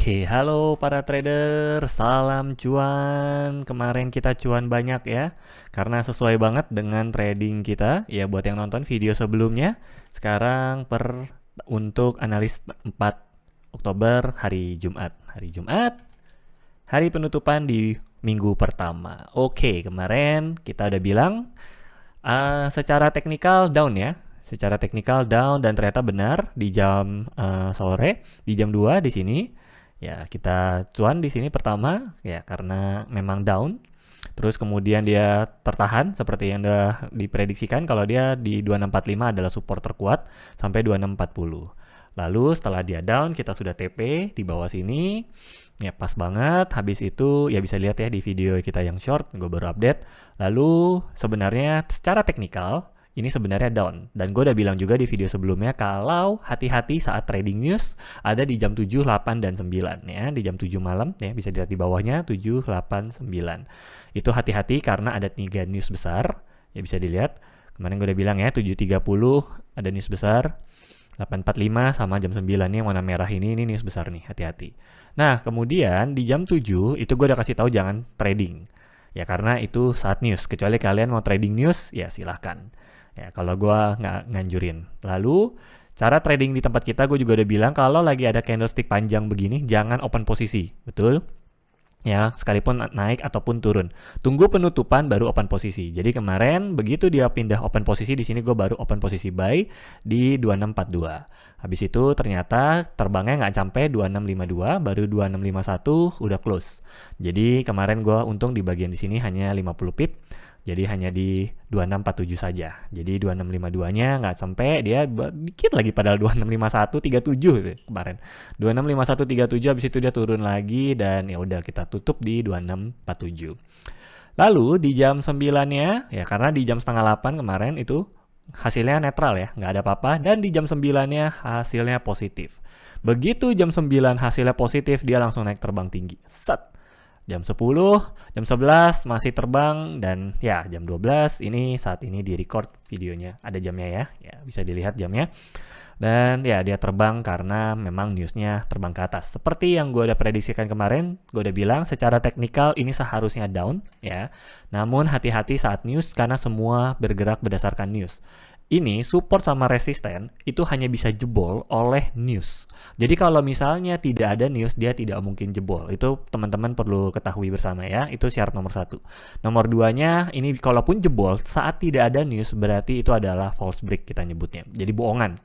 Oke, halo para trader, salam cuan. Kemarin kita cuan banyak ya, karena sesuai banget dengan trading kita. Ya, buat yang nonton video sebelumnya, sekarang untuk analis 4 Oktober hari Jumat. Hari penutupan di minggu pertama. Oke, kemarin kita udah bilang secara teknikal down ya. Secara teknikal down dan ternyata benar di jam sore, di jam 2 di sini. Ya, kita cuan di sini pertama ya karena memang down. Terus kemudian dia tertahan seperti yang udah diprediksikan kalau dia di 2645 adalah support terkuat sampai 2640. Lalu setelah dia down kita sudah TP di bawah sini. Ya pas banget. Habis itu ya bisa lihat ya di video kita yang short, gue baru update. Lalu sebenarnya secara teknikal ini sebenarnya down. Dan gue udah bilang juga di video sebelumnya kalau hati-hati saat trading news ada di jam 7, 8, dan 9 ya. Di jam 7 malam ya bisa dilihat di bawahnya 7, 8, 9. Itu hati-hati karena ada 3 news besar. Ya bisa dilihat. Kemarin gue udah bilang ya 7.30 ada news besar. 8.45 sama jam 9 nih yang warna merah ini news besar nih, hati-hati. Nah, kemudian di jam 7 itu gue udah kasih tahu jangan trading. Ya karena itu saat news, kecuali kalian mau trading news, ya silahkan. Ya kalau gue nggak nganjurin. Lalu cara trading di tempat kita gue juga udah bilang kalau lagi ada candlestick panjang begini jangan open posisi, betul? Ya, sekalipun naik ataupun turun. Tunggu penutupan baru open posisi. Jadi kemarin begitu dia pindah open posisi di sini gue baru open posisi buy di 2642. Habis itu ternyata terbangnya nggak sampai 2652, baru 2651 udah close. Jadi kemarin gue untung di bagian di sini hanya 50 pip. Jadi hanya di 2647 saja. Jadi 2652-nya nggak sampai, dia dikit lagi padahal 265137 kemarin. 265137 habis itu dia turun lagi dan ya udah kita tutup di 2647. Lalu di jam 9-nya ya karena di jam setengah 8 kemarin itu hasilnya netral ya, nggak ada apa-apa, dan di jam 9-nya hasilnya positif. Begitu jam 9 hasilnya positif, dia langsung naik terbang tinggi. Set. Jam 10, jam 11 masih terbang, dan ya jam 12 ini saat ini di record videonya. Ada jamnya ya, ya bisa dilihat jamnya. Dan ya dia terbang karena memang newsnya terbang ke atas. Seperti yang gue udah prediksikan kemarin, gue udah bilang secara teknikal ini seharusnya down ya. Namun hati-hati saat news karena semua bergerak berdasarkan news. Ini support sama resisten itu hanya bisa jebol oleh news. Jadi kalau misalnya tidak ada news dia tidak mungkin jebol. Itu teman-teman perlu ketahui bersama ya. Itu syarat nomor 1. Nomor 2-nya ini kalaupun jebol saat tidak ada news berarti itu adalah false break kita nyebutnya. Jadi bohongan.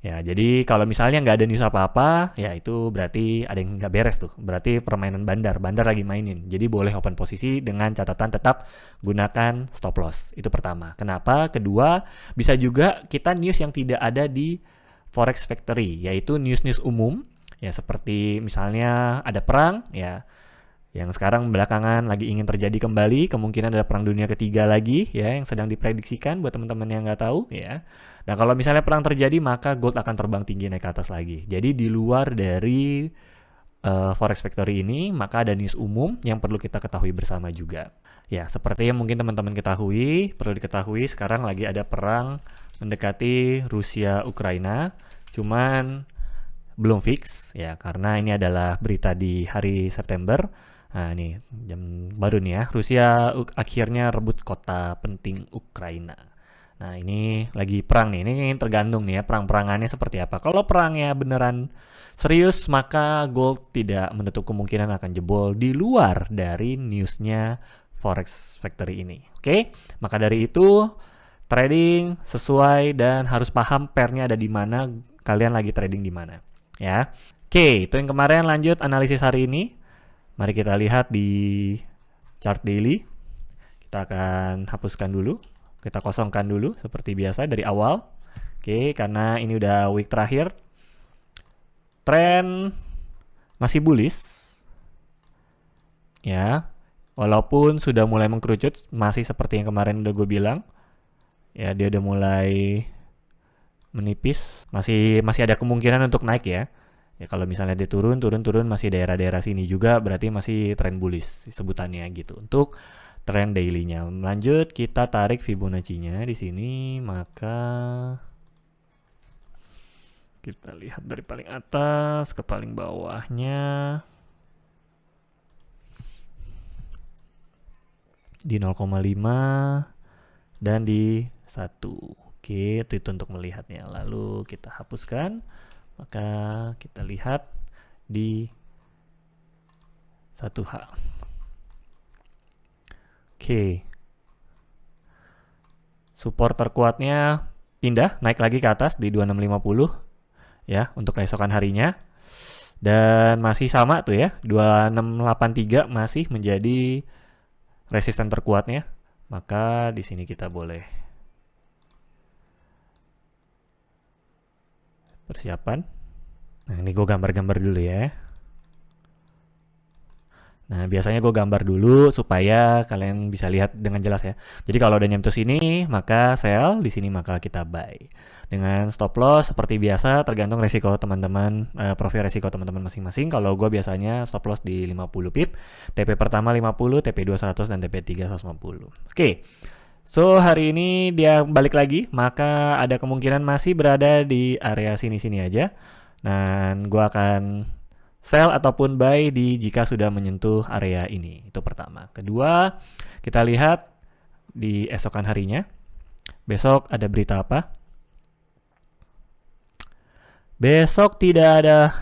Ya, jadi kalau misalnya nggak ada news apa-apa, ya itu berarti ada yang nggak beres tuh. Berarti permainan bandar lagi mainin. Jadi boleh open posisi dengan catatan tetap gunakan stop loss. Itu pertama. Kenapa? Kedua, bisa juga kita news yang tidak ada di Forex Factory, yaitu news-news umum. Ya seperti misalnya ada perang, ya yang sekarang belakangan lagi ingin terjadi kembali, kemungkinan ada perang dunia ketiga lagi ya yang sedang diprediksikan buat teman-teman yang nggak tahu ya. Nah kalau misalnya perang terjadi maka gold akan terbang tinggi naik ke atas lagi. Jadi di luar dari Forex Factory ini maka ada news umum yang perlu kita ketahui bersama juga. Ya seperti yang mungkin teman-teman ketahui, perlu diketahui sekarang lagi ada perang mendekati Rusia Ukraina. Cuman belum fix ya karena ini adalah berita di hari September. Nah ini jam baru nih ya, Rusia akhirnya rebut kota penting Ukraina. Nah ini lagi perang nih, ini tergantung nih ya perang-perangannya seperti apa. Kalau perangnya beneran serius maka gold tidak menutup kemungkinan akan jebol di luar dari newsnya Forex Factory ini. Oke, maka dari itu trading sesuai dan harus paham pairnya ada di mana, kalian lagi trading di mana ya. Oke, itu yang kemarin. Lanjut analisis hari ini. Mari kita lihat di chart daily. Kita akan hapuskan dulu. Kita kosongkan dulu seperti biasa dari awal. Oke, karena ini udah week terakhir. Tren masih bullish. Ya, walaupun sudah mulai mengkerucut, masih seperti yang kemarin udah gue bilang. Ya, dia udah mulai menipis. Masih ada kemungkinan untuk naik ya. Ya kalau misalnya dia turun masih daerah-daerah sini juga berarti masih tren bullish sebutannya gitu. Untuk tren daily-nya. Lanjut kita tarik Fibonacci-nya di sini maka Kita lihat dari paling atas ke paling bawahnya. Di 0,5 dan di 1. Oke, itu untuk melihatnya. Lalu kita hapuskan. Maka kita lihat di 1H. Oke. Support terkuatnya pindah, naik lagi ke atas di 2650 ya untuk keesokan harinya. Dan masih sama tuh ya, 2683 masih menjadi resisten terkuatnya. Maka di sini kita boleh persiapan. Nah, ini gue gambar-gambar dulu ya. Nah, biasanya gue gambar dulu supaya kalian bisa lihat dengan jelas ya. Jadi kalau udah nyentuh sini, maka sell, di sini maka kita buy. Dengan stop loss seperti biasa, tergantung resiko teman-teman, profil resiko teman-teman masing-masing. Kalau gue biasanya stop loss di 50 pip, TP pertama 50, TP 2 100, dan TP 3 150. Oke. So, hari ini dia balik lagi, maka ada kemungkinan masih berada di area sini-sini aja. Dan gue akan sell ataupun buy jika sudah menyentuh area ini. Itu pertama. Kedua, kita lihat di esokan harinya. Besok ada berita apa? Besok tidak ada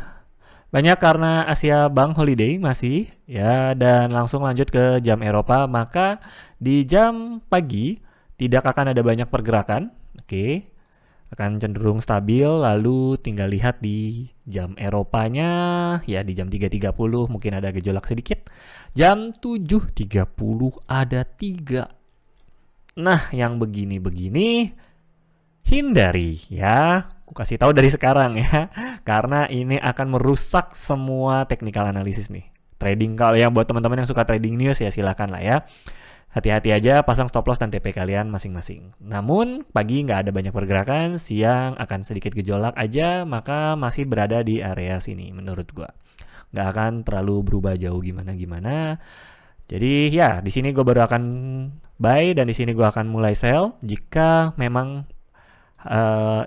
banyak karena Asia Bank Holiday masih ya, dan langsung lanjut ke jam Eropa. Maka di jam pagi tidak akan ada banyak pergerakan. Oke. Akan cenderung stabil, lalu tinggal lihat di jam Eropanya ya, di jam 3.30 mungkin ada gejolak sedikit. Jam 7.30 ada 3. Nah, yang begini-begini hindari ya. Aku kasih tahu dari sekarang ya, karena ini akan merusak semua technical analysis nih. Trading, kalau yang buat teman-teman yang suka trading news ya silakan lah ya. Hati-hati aja, pasang stop loss dan TP kalian masing-masing. Namun, pagi nggak ada banyak pergerakan, siang akan sedikit gejolak aja, maka masih berada di area sini menurut gua. Nggak akan terlalu berubah jauh gimana-gimana. Jadi ya, di sini gua baru akan buy dan di sini gua akan mulai sell jika memang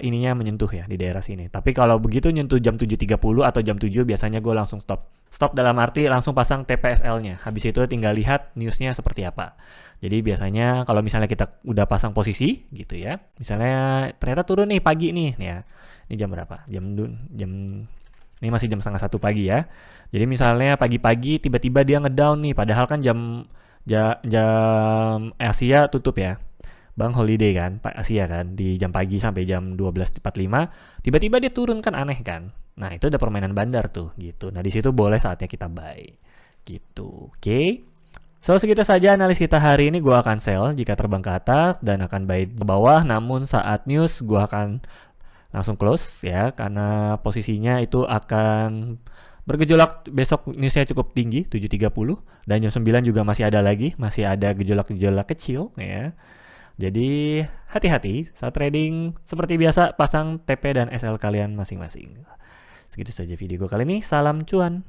ininya menyentuh ya di daerah sini. Tapi kalau begitu nyentuh jam 7.30 atau jam 7 biasanya gue langsung stop. Stop dalam arti langsung pasang TPSL-nya. Habis itu tinggal lihat newsnya seperti apa. Jadi biasanya kalau misalnya kita udah pasang posisi gitu ya. Misalnya ternyata turun nih pagi nih ya. Ini jam berapa? Jam ini masih jam 12:30 pagi ya. Jadi misalnya pagi-pagi tiba-tiba dia ngedown nih, padahal kan jam Asia tutup ya. Bank holiday kan, Pak Asia kan, di jam pagi sampai jam 12.45, tiba-tiba dia turun kan, aneh kan. Nah, itu ada permainan bandar tuh, gitu. Nah, di situ boleh saatnya kita buy, gitu. Oke. So, segitu saja analis kita hari ini. Gua akan sell jika terbang ke atas dan akan buy ke bawah. Namun saat news gua akan langsung close ya, karena posisinya itu akan bergejolak. Besok newsnya cukup tinggi, 7.30, dan jam 9 juga masih ada lagi, masih ada gejolak-gejolak kecil ya. Jadi hati-hati saat trading. Seperti biasa, pasang TP dan SL kalian masing-masing. Segitu saja video gue kali ini. Salam cuan.